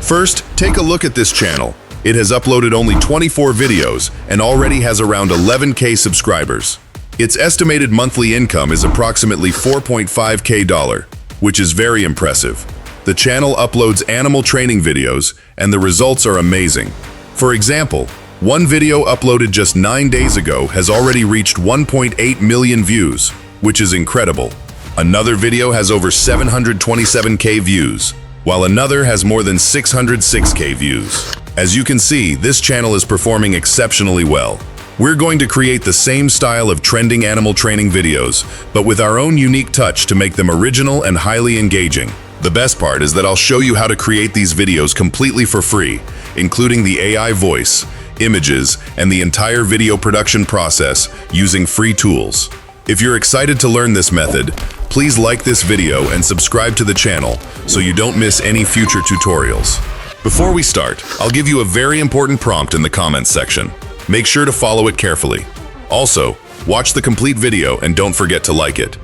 First, take a look at this channel. It has uploaded only 24 videos and already has around 11K subscribers. Its estimated monthly income is approximately $4.5K, which is very impressive. The channel uploads animal training videos, and the results are amazing. For example, one video uploaded just 9 days ago has already reached 1.8 million views, which is incredible. Another video has over 727K views, while another has more than 606K views. As you can see, this channel is performing exceptionally well. We're going to create the same style of trending animal training videos, but with our own unique touch to make them original and highly engaging. The best part is that I'll show you how to create these videos completely for free, including the AI voice, images, and the entire video production process using free tools. If you're excited to learn this method, please like this video and subscribe to the channel so you don't miss any future tutorials. Before we start, I'll give you a very important prompt in the comments section. Make sure to follow it carefully. Also, watch the complete video and don't forget to like it.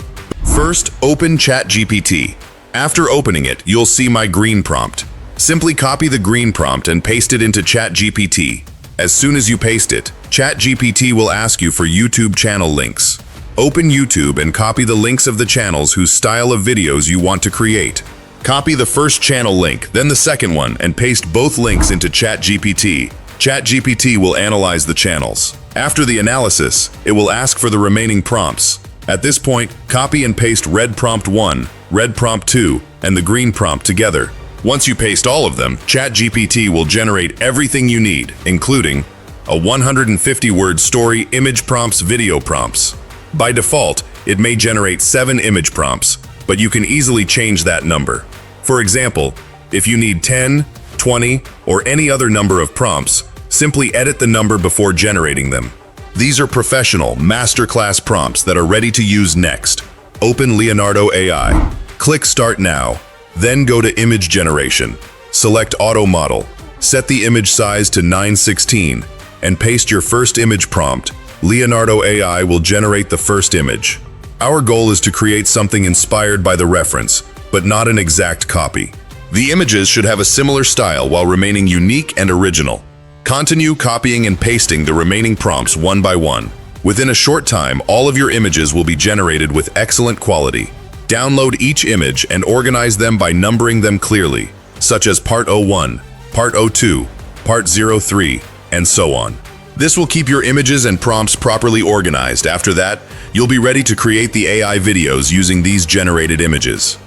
First, open ChatGPT. After opening it, you'll see my green prompt. Simply copy the green prompt and paste it into ChatGPT. As soon as you paste it, ChatGPT will ask you for YouTube channel links. Open YouTube and copy the links of the channels whose style of videos you want to create. Copy the first channel link, then the second one, and paste both links into ChatGPT. ChatGPT will analyze the channels. After the analysis, it will ask for the remaining prompts. At this point, copy and paste red prompt 1, red prompt 2, and the green prompt together. Once you paste all of them, ChatGPT will generate everything you need, including a 150-word story, image prompts, video prompts. By default, it may generate 7 image prompts, but you can easily change that number. For example, if you need 10, 20, or any other number of prompts, simply edit the number before generating them. These are professional, masterclass prompts that are ready to use next. Open Leonardo AI. Click Start Now. Then go to Image Generation. Select Auto Model. Set the image size to 9:16 and paste your first image prompt. Leonardo AI will generate the first image. Our goal is to create something inspired by the reference, but not an exact copy. The images should have a similar style while remaining unique and original. Continue copying and pasting the remaining prompts one by one. Within a short time, all of your images will be generated with excellent quality. Download each image and organize them by numbering them clearly, such as Part 01, Part 02, Part 03, and so on. This will keep your images and prompts properly organized. After that, you'll be ready to create the AI videos using these generated images.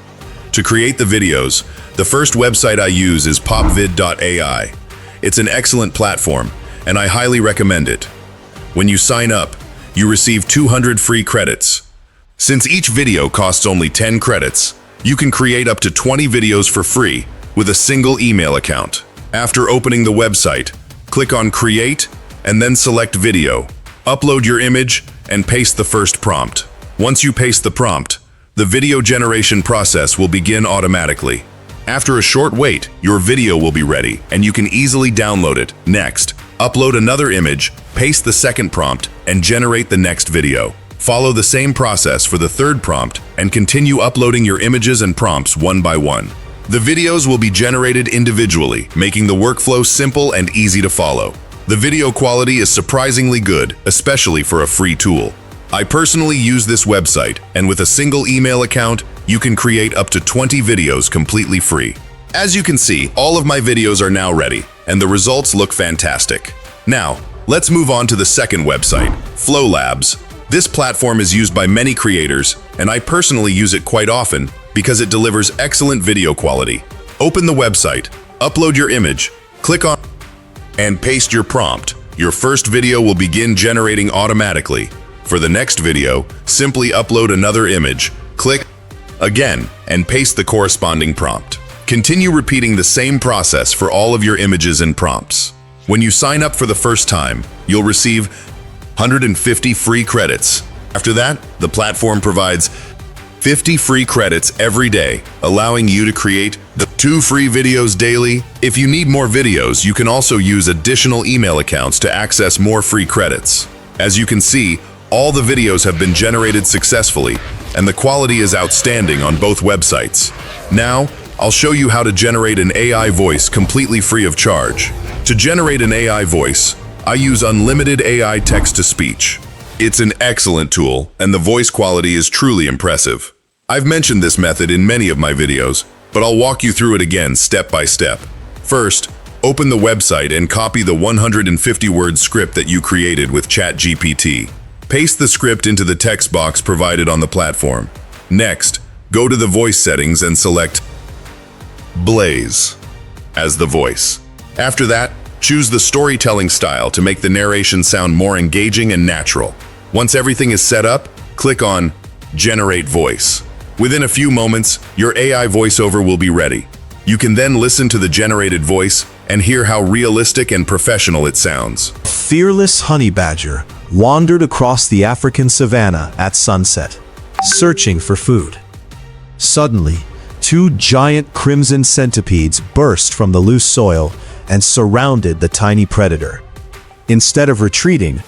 To create the videos, the first website I use is popvid.ai. It's an excellent platform, and I highly recommend it. When you sign up, you receive 200 free credits. Since each video costs only 10 credits, you can create up to 20 videos for free with a single email account. After opening the website, click on Create and then select Video. Upload your image and paste the first prompt. Once you paste the prompt, the video generation process will begin automatically. After a short wait, your video will be ready and you can easily download it. Next, upload another image, paste the second prompt, and generate the next video. Follow the same process for the third prompt and continue uploading your images and prompts one by one. The videos will be generated individually, making the workflow simple and easy to follow. The video quality is surprisingly good, especially for a free tool. I personally use this website, and with a single email account, you can create up to 20 videos completely free. As you can see, all of my videos are now ready, and the results look fantastic. Now, let's move on to the second website, Flow Labs. This platform is used by many creators, and I personally use it quite often because it delivers excellent video quality. Open the website, upload your image, click on and paste your prompt. Your first video will begin generating automatically. For the next video, simply upload another image, click again, and paste the corresponding prompt. Continue repeating the same process for all of your images and prompts. When you sign up for the first time, you'll receive 150 free credits. After that, the platform provides 50 free credits every day, allowing you to create the 2 free videos daily. If you need more videos, you can also use additional email accounts to access more free credits. As you can see, all the videos have been generated successfully, and the quality is outstanding on both websites. Now, I'll show you how to generate an AI voice completely free of charge. To generate an AI voice, I use unlimited AI text-to-speech. It's an excellent tool, and the voice quality is truly impressive. I've mentioned this method in many of my videos, but I'll walk you through it again step by step. First, open the website and copy the 150-word script that you created with ChatGPT. Paste the script into the text box provided on the platform. Next, go to the voice settings and select Blaze as the voice. After that, choose the storytelling style to make the narration sound more engaging and natural. Once everything is set up, click on Generate Voice. Within a few moments, your AI voiceover will be ready. You can then listen to the generated voice and hear how realistic and professional it sounds. A fearless honey badger wandered across the African savanna at sunset, searching for food. Suddenly, two giant crimson centipedes burst from the loose soil and surrounded the tiny predator. Instead of retreating,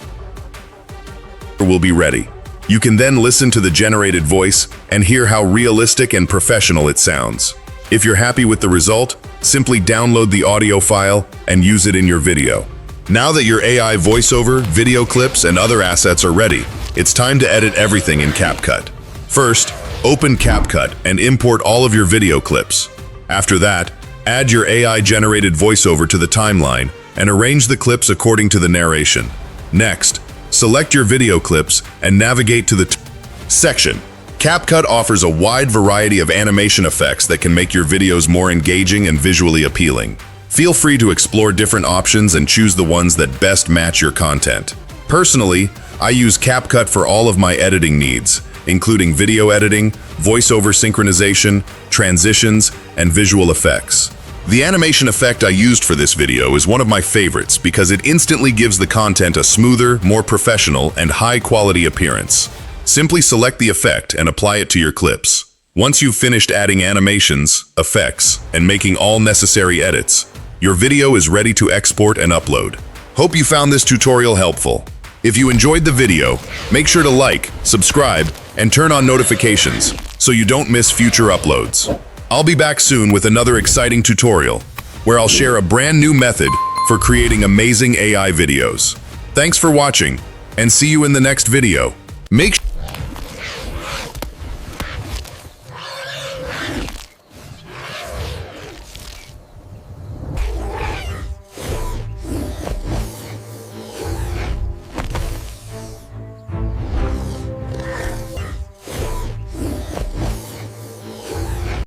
will be ready. You can then listen to the generated voice and hear how realistic and professional it sounds. If you're happy with the result, simply download the audio file and use it in your video. Now that your AI voiceover, video clips, and other assets are ready, it's time to edit everything in CapCut. First, open CapCut and import all of your video clips. After that, add your AI-generated voiceover to the timeline and arrange the clips according to the narration. Next, select your video clips and navigate to the section. CapCut offers a wide variety of animation effects that can make your videos more engaging and visually appealing. Feel free to explore different options and choose the ones that best match your content. Personally, I use CapCut for all of my editing needs, including video editing, voiceover synchronization, transitions, and visual effects. The animation effect I used for this video is one of my favorites because it instantly gives the content a smoother, more professional, and high-quality appearance. Simply select the effect and apply it to your clips. Once you've finished adding animations, effects, and making all necessary edits, your video is ready to export and upload. Hope you found this tutorial helpful. If you enjoyed the video, make sure to like, subscribe, and turn on notifications so you don't miss future uploads. I'll be back soon with another exciting tutorial where I'll share a brand new method for creating amazing AI videos. Thanks for watching, and see you in the next video. Make